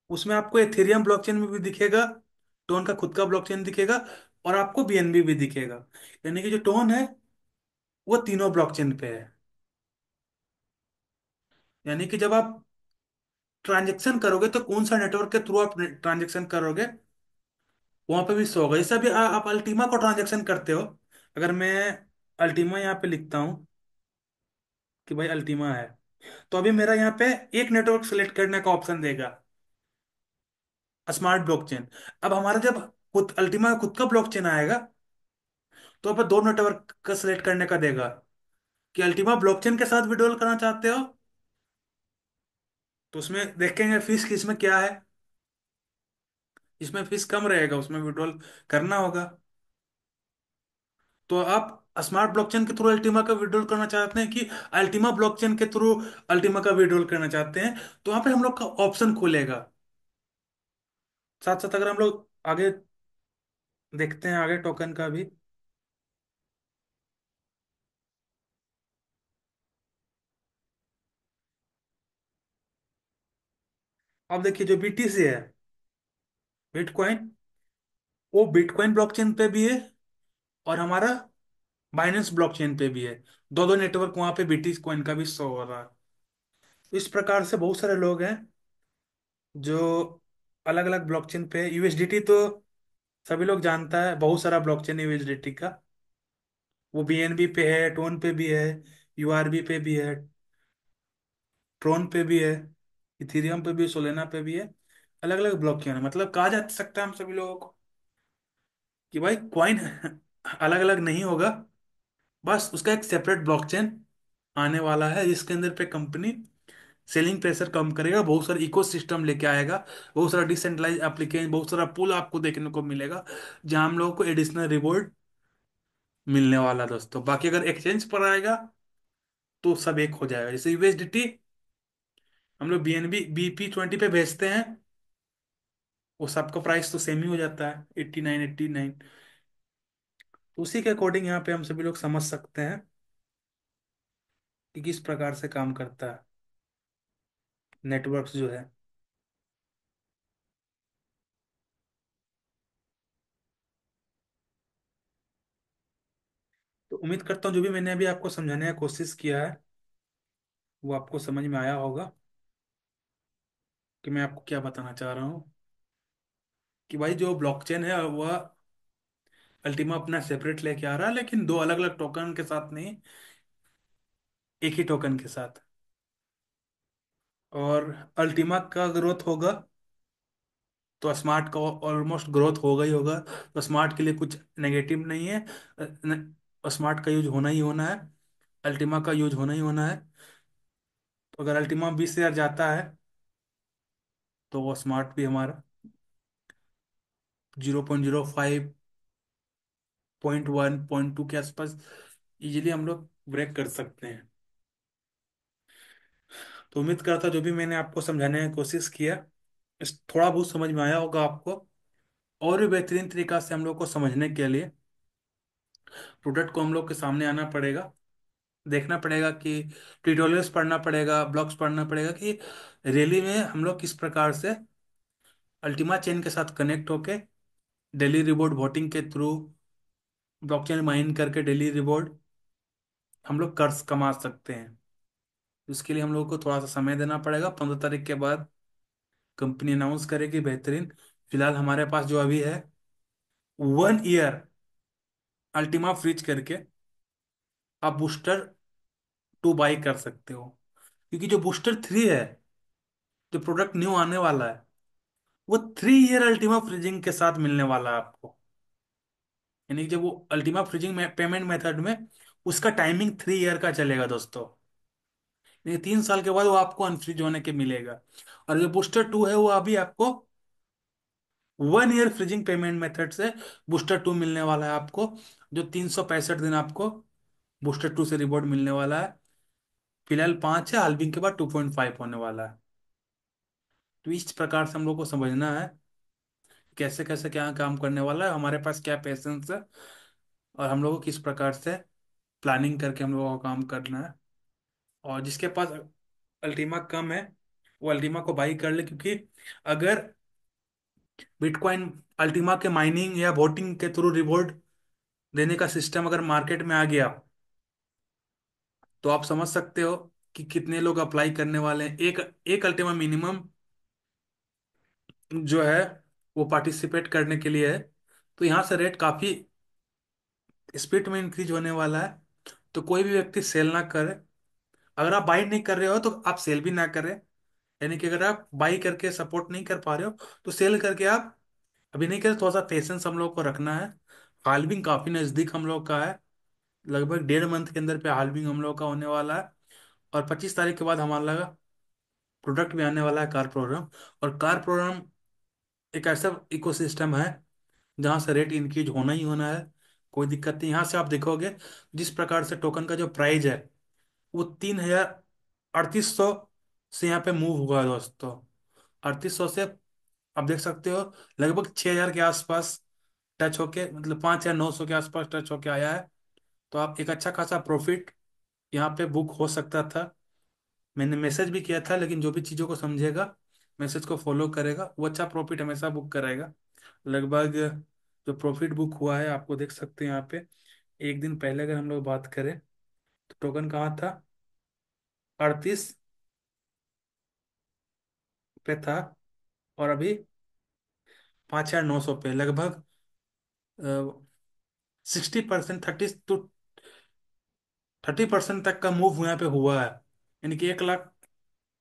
[SPEAKER 1] उसमें आपको एथेरियम ब्लॉकचेन में भी दिखेगा, टोन का खुद का ब्लॉकचेन दिखेगा, और आपको बीएनबी भी दिखेगा। यानी कि जो टोन है वो तीनों ब्लॉकचेन पे है। यानी कि जब आप ट्रांजेक्शन करोगे तो कौन सा नेटवर्क के थ्रू आप ट्रांजेक्शन करोगे, वहां पे भी शो होगा। जैसे अभी आप अल्टीमा को ट्रांजेक्शन करते हो, अगर मैं अल्टीमा यहाँ पे लिखता हूँ कि भाई अल्टीमा है, तो अभी मेरा यहाँ पे एक नेटवर्क सेलेक्ट करने का ऑप्शन देगा, स्मार्ट ब्लॉकचेन। अब हमारा जब खुद अल्टीमा का खुद का ब्लॉकचेन आएगा, तो आप दो नेटवर्क का सिलेक्ट करने का देगा कि अल्टीमा ब्लॉकचेन के साथ विड्रॉल करना चाहते हो, तो उसमें देखेंगे फीस किसमें क्या है। इसमें फीस कम रहेगा, उसमें विड्रॉल करना होगा। तो आप स्मार्ट ब्लॉकचेन के थ्रू अल्टीमा का विड्रॉल करना चाहते हैं कि अल्टीमा ब्लॉकचेन के थ्रू अल्टीमा का विड्रॉल करना चाहते हैं, तो वहां पे हम लोग का ऑप्शन खुलेगा। साथ साथ अगर हम लोग आगे देखते हैं, आगे टोकन का भी, अब देखिए जो बीटीसी है, बिटकॉइन, वो बिटकॉइन ब्लॉकचेन पे भी है और हमारा बाइनेंस ब्लॉकचेन पे भी है। दो दो नेटवर्क वहां पे बीटीसी कॉइन का भी शो हो रहा है। तो इस प्रकार से बहुत सारे लोग हैं जो अलग अलग ब्लॉकचेन पे, यूएसडीटी तो सभी लोग जानता है, बहुत सारा ब्लॉकचेन है यूएसडीटी का। वो बीएनबी पे है, टोन पे भी है, यूआरबी पे भी है। ट्रोन पे भी है, इथेरियम पे भी, सोलेना पे भी है। अलग अलग ब्लॉकचेन है, मतलब कहा जा सकता है हम सभी लोगों को कि भाई कॉइन अलग अलग नहीं होगा, बस उसका एक सेपरेट ब्लॉकचेन आने वाला है जिसके अंदर पे कंपनी सेलिंग प्रेशर कम करेगा, बहुत सारा इकोसिस्टम लेके आएगा, बहुत सारा डिसेंट्रलाइज एप्लीकेशन, बहुत सारा पुल आपको देखने को मिलेगा, जहां हम लोगों को एडिशनल रिवॉर्ड मिलने वाला है दोस्तों। बाकी अगर एक्सचेंज पर आएगा तो सब एक हो जाएगा। जैसे यूएसडीटी हम लोग बीएनबी BP20 पे भेजते हैं, वो सबका प्राइस तो सेम ही हो जाता है, 89 89। तो उसी के अकॉर्डिंग यहाँ पे हम सभी लोग समझ सकते हैं कि किस प्रकार से काम करता है नेटवर्क्स जो है। तो उम्मीद करता हूँ जो भी मैंने अभी आपको समझाने का कोशिश किया है वो आपको समझ में आया होगा कि मैं आपको क्या बताना चाह रहा हूँ। कि भाई जो ब्लॉकचेन है वह अल्टीमा अपना सेपरेट लेके आ रहा है, लेकिन दो अलग अलग टोकन के साथ नहीं, एक ही टोकन के साथ। और अल्टीमा का ग्रोथ होगा तो स्मार्ट का ऑलमोस्ट ग्रोथ होगा ही होगा। तो स्मार्ट के लिए कुछ नेगेटिव नहीं है, स्मार्ट का यूज होना ही होना है, अल्टीमा का यूज होना ही होना है। तो अगर अल्टीमा 20,000 जाता है तो वो स्मार्ट भी हमारा 0.05, 0.1, 0.2 के आसपास इजीली हम लोग ब्रेक कर सकते हैं। तो उम्मीद करता जो भी मैंने आपको समझाने की कोशिश किया इस थोड़ा बहुत समझ में आया होगा आपको। और भी बेहतरीन तरीका से हम लोग को समझने के लिए प्रोडक्ट को हम लोग के सामने आना पड़ेगा, देखना पड़ेगा कि ट्यूटोरियल्स पढ़ना पड़ेगा, ब्लॉग्स पढ़ना पड़ेगा कि रियली में हम लोग किस प्रकार से अल्टीमा चेन के साथ कनेक्ट होके डेली रिवॉर्ड वोटिंग के थ्रू ब्लॉकचेन माइन करके डेली रिवॉर्ड हम लोग कर्ज कमा सकते हैं। उसके लिए हम लोग को थोड़ा सा समय देना पड़ेगा। 15 तारीख के बाद कंपनी अनाउंस करेगी बेहतरीन। फिलहाल हमारे पास जो अभी है 1 ईयर अल्टीमा फ्रिज करके आप बूस्टर 2 बाई कर सकते हो। क्योंकि जो बूस्टर 3 है, जो प्रोडक्ट न्यू आने वाला है, वो 3 ईयर अल्टीमा फ्रीजिंग के साथ मिलने वाला है आपको। यानी कि जब वो अल्टीमा फ्रीजिंग में पेमेंट मेथड में उसका टाइमिंग 3 ईयर का चलेगा दोस्तों। यानी 3 साल के बाद वो आपको अनफ्रीज होने के मिलेगा। और जो बूस्टर 2 है वो अभी आपको 1 ईयर फ्रीजिंग पेमेंट मेथड से बूस्टर 2 मिलने वाला है आपको, जो 365 दिन आपको बूस्टर 2 से रिवॉर्ड मिलने वाला है। फिलहाल 5 है, हाल्विंग के बाद 2.5 होने वाला है। तो इस प्रकार से हम लोग को समझना है कैसे कैसे क्या काम करने वाला है, हमारे पास क्या पेशेंस है, और हम लोग को किस प्रकार से प्लानिंग करके हम लोगों को काम करना है। और जिसके पास अल्टीमा कम है वो अल्टीमा को बाई कर ले, क्योंकि अगर बिटकॉइन अल्टीमा के माइनिंग या वोटिंग के थ्रू रिवॉर्ड देने का सिस्टम अगर मार्केट में आ गया तो आप समझ सकते हो कि कितने लोग अप्लाई करने वाले हैं। एक एक अल्टीमा मिनिमम जो है वो पार्टिसिपेट करने के लिए है। तो यहाँ से रेट काफी स्पीड में इंक्रीज होने वाला है। तो कोई भी व्यक्ति सेल ना करे। अगर आप बाई नहीं कर रहे हो तो आप सेल भी ना करें। यानी कि अगर आप बाई करके सपोर्ट नहीं कर पा रहे हो तो सेल करके आप अभी नहीं करें। थोड़ा सा पेशेंस हम लोग को रखना है। हाल्विंग काफी नजदीक हम लोग का है, लगभग 1.5 मंथ के अंदर पे हाल्विंग हम लोग का होने वाला है। और 25 तारीख के बाद हमारा प्रोडक्ट भी आने वाला है, कार प्रोग्राम। और कार प्रोग्राम एक ऐसा इकोसिस्टम है जहाँ से रेट इंक्रीज होना ही होना है, कोई दिक्कत नहीं। यहाँ से आप देखोगे जिस प्रकार से टोकन का जो प्राइस है वो 3,3800 से यहाँ पे मूव हुआ है दोस्तों। 3800 से आप देख सकते हो लगभग 6,000 के आसपास टच होके, मतलब 5,900 के आसपास टच होके आया है। तो आप एक अच्छा खासा प्रॉफिट यहाँ पे बुक हो सकता था। मैंने मैसेज भी किया था, लेकिन जो भी चीज़ों को समझेगा, मैसेज को फॉलो करेगा, वो अच्छा प्रॉफिट हमेशा बुक कराएगा। लगभग जो प्रॉफिट बुक हुआ है आपको देख सकते हैं यहाँ पे। एक दिन पहले अगर हम लोग बात करें तो टोकन कहाँ था, 38 पे था, और अभी 5,900 पे, लगभग 60%, 30% तक का मूव यहाँ पे हुआ है। यानी कि 1 लाख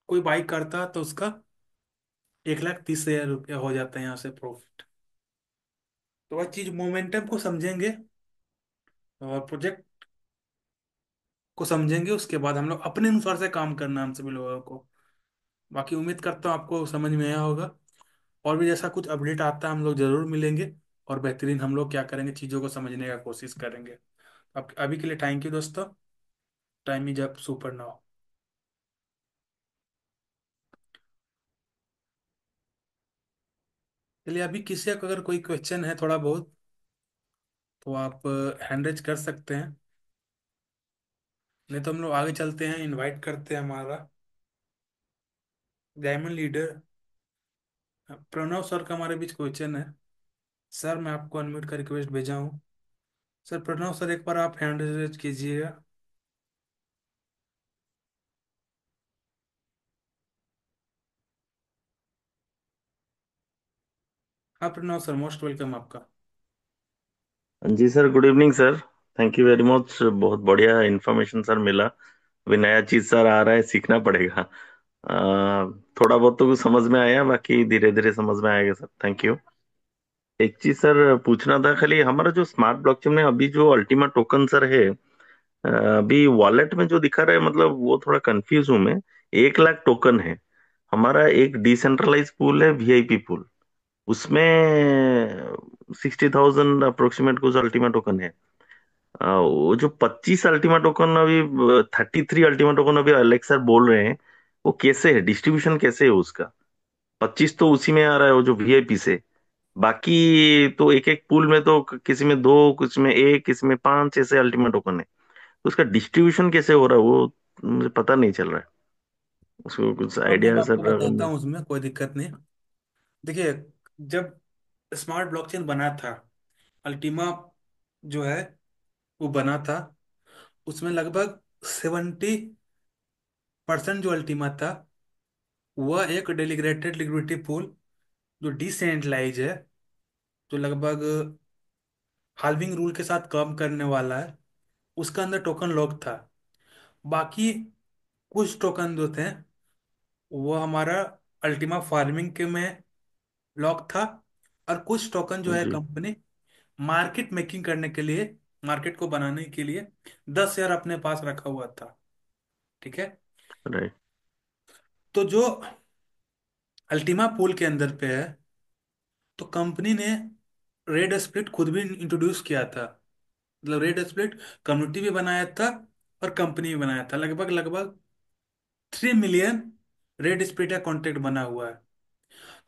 [SPEAKER 1] कोई बाई करता तो उसका 1,30,000 रुपया हो जाता है यहाँ से प्रॉफिट। तो वह चीज मोमेंटम को समझेंगे और प्रोजेक्ट को समझेंगे, उसके बाद हम लोग अपने अनुसार से काम करना है हम सभी लोगों को। बाकी उम्मीद करता हूँ आपको समझ में आया होगा। और भी जैसा कुछ अपडेट आता है हम लोग जरूर मिलेंगे, और बेहतरीन हम लोग क्या करेंगे, चीज़ों को समझने का कोशिश करेंगे। अब अभी के लिए थैंक यू दोस्तों। Time is up super now. चलिए, अभी किसी का अगर कोई क्वेश्चन है थोड़ा बहुत, तो आप हैंड रेज कर सकते हैं। नहीं तो हम लोग आगे चलते हैं, इनवाइट करते हैं हमारा डायमंड लीडर प्रणव सर का हमारे बीच क्वेश्चन है। सर मैं आपको अनम्यूट का रिक्वेस्ट भेजा हूँ। सर प्रणव सर, एक बार आप हैंड रेज कीजिएगा। हाँ प्रणव सर, मोस्ट वेलकम आपका।
[SPEAKER 2] जी sir, good evening sir. Thank you very much. बहुत बढ़िया इन्फॉर्मेशन सर मिला। अभी नया चीज सर आ रहा है, सीखना पड़ेगा। थोड़ा बहुत तो कुछ समझ में आया, बाकी धीरे धीरे समझ में आएगा सर। Thank you. एक चीज सर पूछना था, खाली हमारा जो स्मार्ट ब्लॉकचेन में अभी जो अल्टीमा टोकन सर है, अभी वॉलेट में जो दिखा रहा है, मतलब वो थोड़ा कंफ्यूज हूं मैं। 1 लाख टोकन है हमारा। एक डिसेंट्रलाइज पूल है, वीआईपी पूल, उसमें 60,000 अप्रोक्सीमेट कुछ अल्टीमा टोकन है। वो जो 25 अल्टीमा टोकन अभी, 33 अल्टीमा टोकन अभी अलेक्स सर बोल रहे हैं, वो कैसे है, डिस्ट्रीब्यूशन कैसे है उसका? 25 तो उसी में आ रहा है वो जो वीआईपी से। बाकी तो एक एक पूल में तो किसी में दो, किसी में एक, किसी में पांच ऐसे अल्टीमा टोकन है। तो उसका डिस्ट्रीब्यूशन कैसे हो रहा है वो मुझे पता नहीं चल रहा है। उसको कुछ
[SPEAKER 1] ओके,
[SPEAKER 2] आइडिया
[SPEAKER 1] मैं
[SPEAKER 2] है
[SPEAKER 1] आपको
[SPEAKER 2] सर
[SPEAKER 1] बताता
[SPEAKER 2] अगर?
[SPEAKER 1] हूँ, उसमें कोई दिक्कत नहीं। देखिए, जब स्मार्ट ब्लॉकचेन बना था, अल्टीमा जो है वो बना था, उसमें लगभग 70% जो अल्टीमा था वह एक डेलीब्रेटेड लिक्विडिटी पूल जो डिसेंट्रलाइज है, जो लगभग हाल्विंग रूल के साथ काम करने वाला है, उसका अंदर टोकन लॉक था। बाकी कुछ टोकन जो थे वो हमारा अल्टीमा फार्मिंग के में लॉक था, और कुछ टोकन जो है
[SPEAKER 2] जी।
[SPEAKER 1] कंपनी मार्केट मेकिंग करने के लिए, मार्केट को बनाने के लिए 10 शेयर अपने पास रखा हुआ था। ठीक है।
[SPEAKER 2] राइट।
[SPEAKER 1] तो जो अल्टीमा पूल के अंदर पे है, तो कंपनी ने रेड स्प्लिट खुद भी इंट्रोड्यूस किया था। मतलब रेड स्प्लिट कम्युनिटी भी बनाया था और कंपनी भी बनाया था। लगभग लगभग 3 मिलियन रेड स्प्लिट का कॉन्ट्रैक्ट बना हुआ है।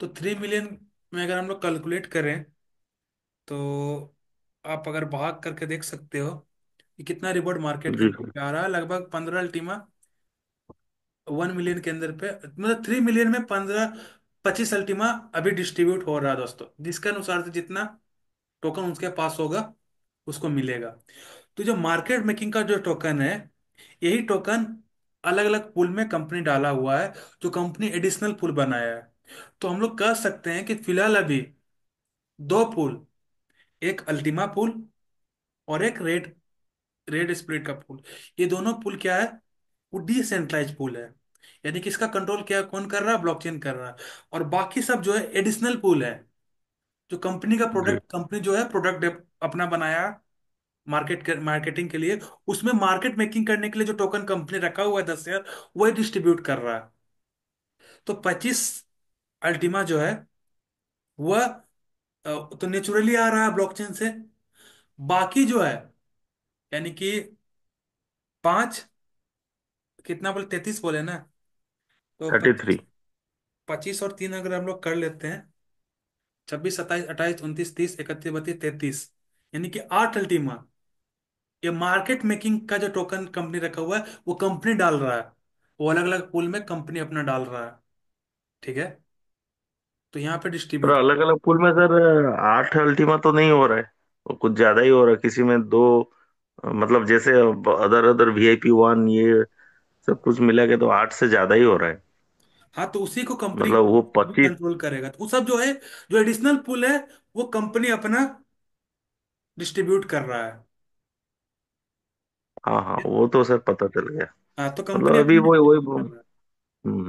[SPEAKER 1] तो 3 मिलियन में अगर हम लोग कैलकुलेट करें, तो आप अगर भाग करके देख सकते हो कि कितना रिवॉर्ड मार्केट के
[SPEAKER 2] जी
[SPEAKER 1] अंदर
[SPEAKER 2] सर।
[SPEAKER 1] पे आ रहा है। लगभग 15 अल्टीमा 1 मिलियन के अंदर पे, मतलब 3 मिलियन में 25 अल्टीमा अभी डिस्ट्रीब्यूट हो रहा है दोस्तों, जिसके अनुसार से जितना टोकन उसके पास होगा उसको मिलेगा। तो जो मार्केट मेकिंग का जो टोकन है, यही टोकन अलग अलग पूल में कंपनी डाला हुआ है, जो कंपनी एडिशनल पूल बनाया है। तो हम लोग कह सकते हैं कि फिलहाल अभी दो पूल, एक अल्टीमा पूल और एक रेड रेड स्प्लिट का पूल, ये दोनों पूल क्या है, वो डिसेंट्रलाइज पूल है। यानी कि इसका कंट्रोल क्या कौन कर रहा है, ब्लॉकचेन कर रहा है। और बाकी सब जो है एडिशनल पूल है, जो कंपनी का
[SPEAKER 2] जी।
[SPEAKER 1] प्रोडक्ट, कंपनी जो है प्रोडक्ट अपना बनाया मार्केटिंग के लिए, उसमें मार्केट मेकिंग करने के लिए जो टोकन कंपनी रखा हुआ है 10 शेयर, वही डिस्ट्रीब्यूट कर रहा है। तो 25 अल्टीमा जो है वह तो नेचुरली आ रहा है ब्लॉकचेन से। बाकी जो है, यानी कि पांच, कितना बोले, 33 बोले ना, तो
[SPEAKER 2] 33।
[SPEAKER 1] 25 और 3 अगर हम लोग कर लेते हैं, 26, 27, 28, 29, 30, 31, 32, 33, यानी कि 8 अल्टीमा, ये मार्केट मेकिंग का जो टोकन कंपनी रखा हुआ है वो कंपनी डाल रहा है। वो अलग अलग पूल में कंपनी अपना डाल रहा है। ठीक है। तो यहाँ पे
[SPEAKER 2] पर
[SPEAKER 1] डिस्ट्रीब्यूट।
[SPEAKER 2] अलग अलग पूल में सर 8 अल्टीमा तो नहीं हो रहा है, वो कुछ ज्यादा ही हो रहा है, किसी में दो। मतलब जैसे अदर अदर VIP 1 ये सब कुछ मिला के तो 8 से ज्यादा ही हो रहा है।
[SPEAKER 1] हाँ, तो उसी को कंपनी
[SPEAKER 2] मतलब वो
[SPEAKER 1] अभी
[SPEAKER 2] 25।
[SPEAKER 1] कंट्रोल करेगा। तो वो सब जो है, जो एडिशनल पूल है, वो कंपनी अपना डिस्ट्रीब्यूट कर रहा है।
[SPEAKER 2] हाँ हाँ, वो तो सर पता चल गया।
[SPEAKER 1] हाँ, तो कंपनी
[SPEAKER 2] मतलब अभी
[SPEAKER 1] अपना
[SPEAKER 2] वही
[SPEAKER 1] डिस्ट्रीब्यूट
[SPEAKER 2] वही।
[SPEAKER 1] कर रहा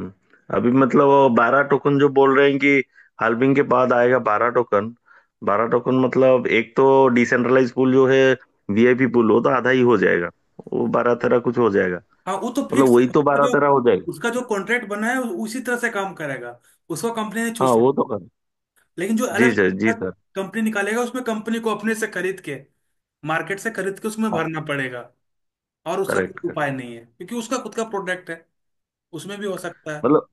[SPEAKER 1] है।
[SPEAKER 2] अभी मतलब वो 12 टोकन जो बोल रहे हैं कि हाल्विंग के बाद आएगा 12 टोकन। 12 टोकन मतलब एक तो डिसेंट्रलाइज पूल जो है, वीआईपी पूल, वो तो आधा ही हो जाएगा। वो 12 13 कुछ हो जाएगा।
[SPEAKER 1] हाँ वो तो
[SPEAKER 2] मतलब
[SPEAKER 1] फिक्स है,
[SPEAKER 2] वही तो 12 13 हो जाएगा।
[SPEAKER 1] उसका जो कॉन्ट्रैक्ट बना है उसी तरह से काम करेगा, उसको कंपनी ने
[SPEAKER 2] हाँ
[SPEAKER 1] चूज।
[SPEAKER 2] वो तो कर।
[SPEAKER 1] लेकिन जो
[SPEAKER 2] जी
[SPEAKER 1] अलग
[SPEAKER 2] सर, जी सर।
[SPEAKER 1] कंपनी निकालेगा उसमें कंपनी को अपने से खरीद के, मार्केट से खरीद के उसमें
[SPEAKER 2] हाँ,
[SPEAKER 1] भरना पड़ेगा। और उसका
[SPEAKER 2] करेक्ट
[SPEAKER 1] कोई
[SPEAKER 2] करेक्ट।
[SPEAKER 1] उपाय नहीं है क्योंकि उसका खुद का प्रोडक्ट है, उसमें भी हो सकता है।
[SPEAKER 2] मतलब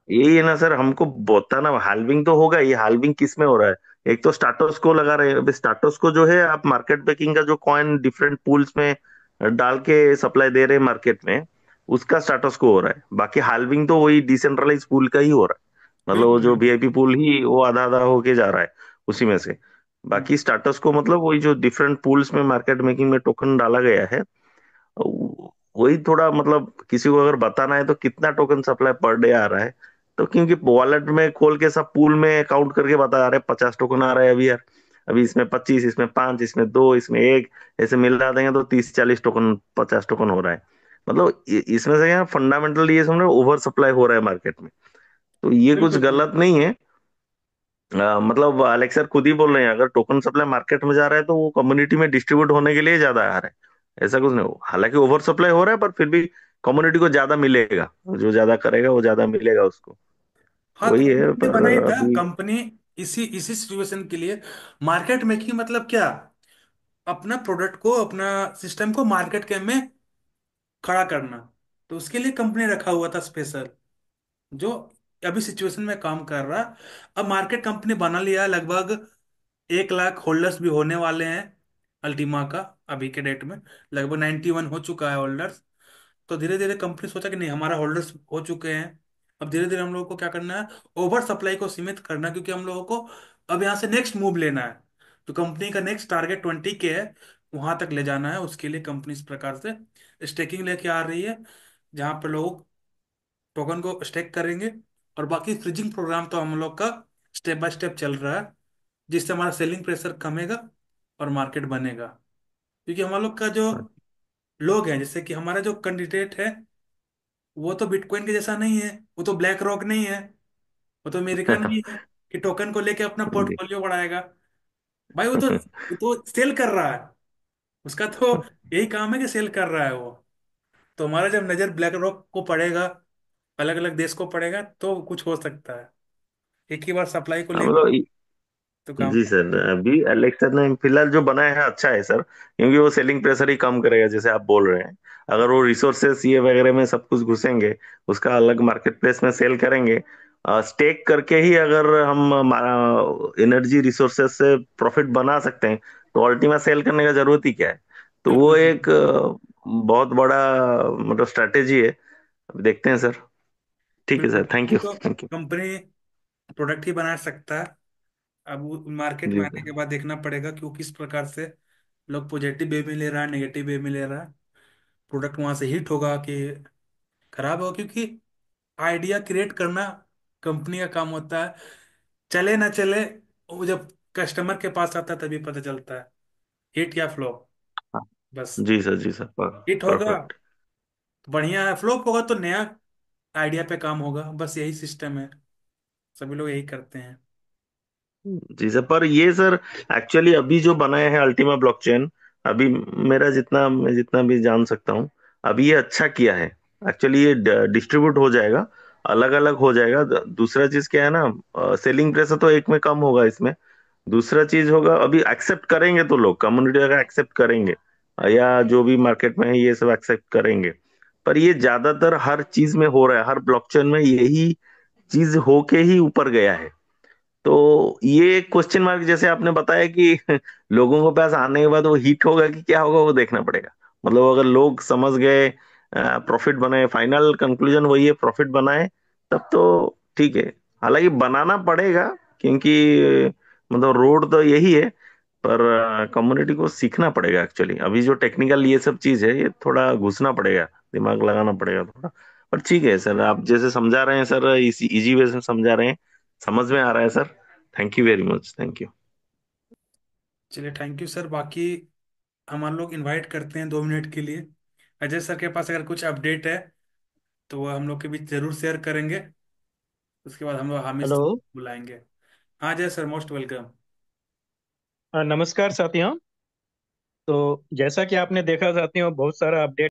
[SPEAKER 2] यही है ना सर, हमको बताना हाल्विंग तो होगा, ये हाल्विंग किस में हो रहा है? एक तो स्टाटस को लगा रहे हैं। अभी स्टाटस को जो है, आप मार्केट बेकिंग का जो कॉइन डिफरेंट पूल्स में डाल के सप्लाई दे रहे हैं मार्केट में, उसका स्टाटस को हो रहा है। बाकी हाल्विंग तो वही डिसेंट्रलाइज पूल का ही हो रहा है। मतलब वो
[SPEAKER 1] बिल्कुल
[SPEAKER 2] जो
[SPEAKER 1] बिल्कुल।
[SPEAKER 2] वीआईपी पूल ही वो आधा आधा होके जा रहा है उसी में से।
[SPEAKER 1] हम्म।
[SPEAKER 2] बाकी स्टाटस को मतलब वही जो डिफरेंट पूल्स में मार्केट मेकिंग में टोकन डाला गया है, वही थोड़ा मतलब किसी को अगर बताना है तो कितना टोकन सप्लाई पर डे आ रहा है। तो क्योंकि वॉलेट में खोल के सब पूल में काउंट करके बता रहे हैं 50 टोकन आ रहा है अभी यार, अभी इसमें 25, इसमें 5, इसमें 2, इसमें एक, ऐसे मिला देंगे तो 30 40 टोकन, 50 टोकन हो रहा है। मतलब इसमें से क्या फंडामेंटल ये समझो ओवर सप्लाई हो रहा है मार्केट में। तो ये कुछ
[SPEAKER 1] बिल्कुल
[SPEAKER 2] गलत
[SPEAKER 1] बिल्कुल।
[SPEAKER 2] नहीं है। मतलब अलेक्स सर खुद ही बोल रहे हैं, अगर टोकन सप्लाई मार्केट में जा रहा है तो वो कम्युनिटी में डिस्ट्रीब्यूट होने के लिए ज्यादा आ रहा है। ऐसा कुछ नहीं हो, हालांकि ओवर सप्लाई हो रहा है पर फिर भी कम्युनिटी को ज्यादा मिलेगा। जो ज्यादा करेगा वो ज्यादा मिलेगा उसको।
[SPEAKER 1] हाँ तो
[SPEAKER 2] वही है
[SPEAKER 1] कंपनी
[SPEAKER 2] पर
[SPEAKER 1] बनाई था
[SPEAKER 2] अभी।
[SPEAKER 1] कंपनी, इसी इसी सिचुएशन के लिए। मार्केट मेकिंग मतलब क्या, अपना प्रोडक्ट को, अपना सिस्टम को मार्केट के में खड़ा करना। तो उसके लिए कंपनी रखा हुआ था स्पेशल, जो अभी सिचुएशन में काम कर रहा। अब मार्केट कंपनी बना लिया है, लगभग 1 लाख होल्डर्स भी होने वाले हैं अल्टीमा का। अभी के डेट में लगभग 91 हो चुका है होल्डर्स। तो धीरे धीरे कंपनी सोचा कि नहीं, हमारा होल्डर्स हो चुके हैं, अब धीरे धीरे हम लोगों को क्या करना है, ओवर सप्लाई को सीमित करना, क्योंकि हम लोगों को अब यहाँ से नेक्स्ट मूव लेना है। तो कंपनी का नेक्स्ट टारगेट 20 के है, वहां तक ले जाना है। उसके लिए कंपनी इस प्रकार से स्टेकिंग लेके आ रही है, जहाँ पे लोग टोकन को स्टेक करेंगे। और बाकी फ्रीजिंग प्रोग्राम तो हम लोग का स्टेप बाय स्टेप चल रहा है, जिससे हमारा सेलिंग प्रेशर कमेगा और मार्केट बनेगा। क्योंकि हम लोग का जो लोग हैं, जैसे कि हमारा जो कैंडिडेट है, वो तो बिटकॉइन के जैसा नहीं है, वो तो ब्लैक रॉक नहीं है, वो तो अमेरिका नहीं है कि टोकन को लेके अपना
[SPEAKER 2] जी।
[SPEAKER 1] पोर्टफोलियो बढ़ाएगा। भाई वो तो सेल कर रहा है, उसका तो यही काम है कि सेल कर रहा है वो। तो हमारा जब नजर ब्लैक रॉक को पड़ेगा, अलग अलग देश को पड़ेगा, तो कुछ हो सकता है। एक ही बार सप्लाई को
[SPEAKER 2] हाँ,
[SPEAKER 1] लेंगे
[SPEAKER 2] मतलब
[SPEAKER 1] तो काम
[SPEAKER 2] जी
[SPEAKER 1] नहीं।
[SPEAKER 2] सर, अभी एलेक्सा ने फिलहाल जो बनाया है अच्छा है सर, क्योंकि वो सेलिंग प्रेशर ही कम करेगा जैसे आप बोल रहे हैं। अगर वो रिसोर्सेस ये वगैरह में सब कुछ घुसेंगे, उसका अलग मार्केट प्लेस में सेल करेंगे, स्टेक करके ही अगर हम हमारा एनर्जी रिसोर्सेस से प्रॉफिट बना सकते हैं, तो अल्टीमा सेल करने का जरूरत ही क्या है? तो वो
[SPEAKER 1] बिल्कुल
[SPEAKER 2] एक
[SPEAKER 1] बिल्कुल।
[SPEAKER 2] बहुत बड़ा मतलब स्ट्रैटेजी है। अब देखते हैं सर। ठीक है
[SPEAKER 1] बिल्कुल
[SPEAKER 2] सर, थैंक
[SPEAKER 1] अभी
[SPEAKER 2] यू
[SPEAKER 1] तो
[SPEAKER 2] थैंक यू।
[SPEAKER 1] कंपनी प्रोडक्ट ही बना सकता है। अब मार्केट में
[SPEAKER 2] जी
[SPEAKER 1] आने
[SPEAKER 2] सर।
[SPEAKER 1] के बाद देखना पड़ेगा कि वो किस प्रकार से लोग पॉजिटिव वे में ले रहा है, नेगेटिव वे में ले रहा है। प्रोडक्ट वहां से हिट होगा कि खराब होगा, क्योंकि आइडिया क्रिएट करना कंपनी का काम होता है। चले ना चले, वो जब कस्टमर के पास आता है तभी पता चलता है, हिट या फ्लॉप।
[SPEAKER 2] हाँ,
[SPEAKER 1] बस
[SPEAKER 2] जी सर, जी सर,
[SPEAKER 1] हिट होगा
[SPEAKER 2] परफेक्ट।
[SPEAKER 1] तो बढ़िया है, फ्लॉप होगा तो नया आइडिया पे काम होगा। बस यही सिस्टम है, सभी लोग यही करते हैं।
[SPEAKER 2] जी सर, पर ये सर एक्चुअली अभी जो बनाए हैं अल्टीमा ब्लॉकचेन, अभी मेरा जितना मैं जितना भी जान सकता हूँ, अभी ये अच्छा किया है। एक्चुअली ये डिस्ट्रीब्यूट हो जाएगा, अलग अलग हो जाएगा। दूसरा चीज क्या है ना, सेलिंग प्रेशर तो एक में कम होगा इसमें। दूसरा चीज होगा, अभी एक्सेप्ट करेंगे तो लोग कम्युनिटी अगर एक्सेप्ट करेंगे, या जो भी मार्केट में है ये सब एक्सेप्ट करेंगे। पर ये ज्यादातर हर चीज में हो रहा है, हर ब्लॉकचेन में यही चीज होके ही ऊपर गया है। तो ये क्वेश्चन मार्क जैसे आपने बताया कि लोगों के पास आने के बाद वो हिट होगा कि क्या होगा, वो देखना पड़ेगा। मतलब अगर लोग समझ गए, प्रॉफिट बनाए, फाइनल कंक्लूजन वही है, प्रॉफिट बनाए, तब तो ठीक है। हालांकि बनाना पड़ेगा, क्योंकि मतलब रोड तो यही है, पर कम्युनिटी को सीखना पड़ेगा। एक्चुअली अभी जो टेक्निकल ये सब चीज है, ये थोड़ा घुसना पड़ेगा, दिमाग लगाना पड़ेगा थोड़ा। पर ठीक है सर, आप जैसे समझा रहे हैं सर, इसी इजी वे से समझा रहे हैं, समझ में आ रहा है sir. Thank you very much, thank you.
[SPEAKER 1] चलिए थैंक यू सर। बाकी हमारे लोग इनवाइट करते हैं 2 मिनट के लिए। अजय सर के पास अगर कुछ अपडेट है तो वो हम लोग के बीच जरूर शेयर करेंगे। उसके बाद हम लोग हामिद
[SPEAKER 3] हेलो।
[SPEAKER 1] सर को बुलाएंगे। हाँ जय सर, मोस्ट वेलकम।
[SPEAKER 3] नमस्कार साथियों। तो जैसा कि आपने देखा साथियों, बहुत सारा अपडेट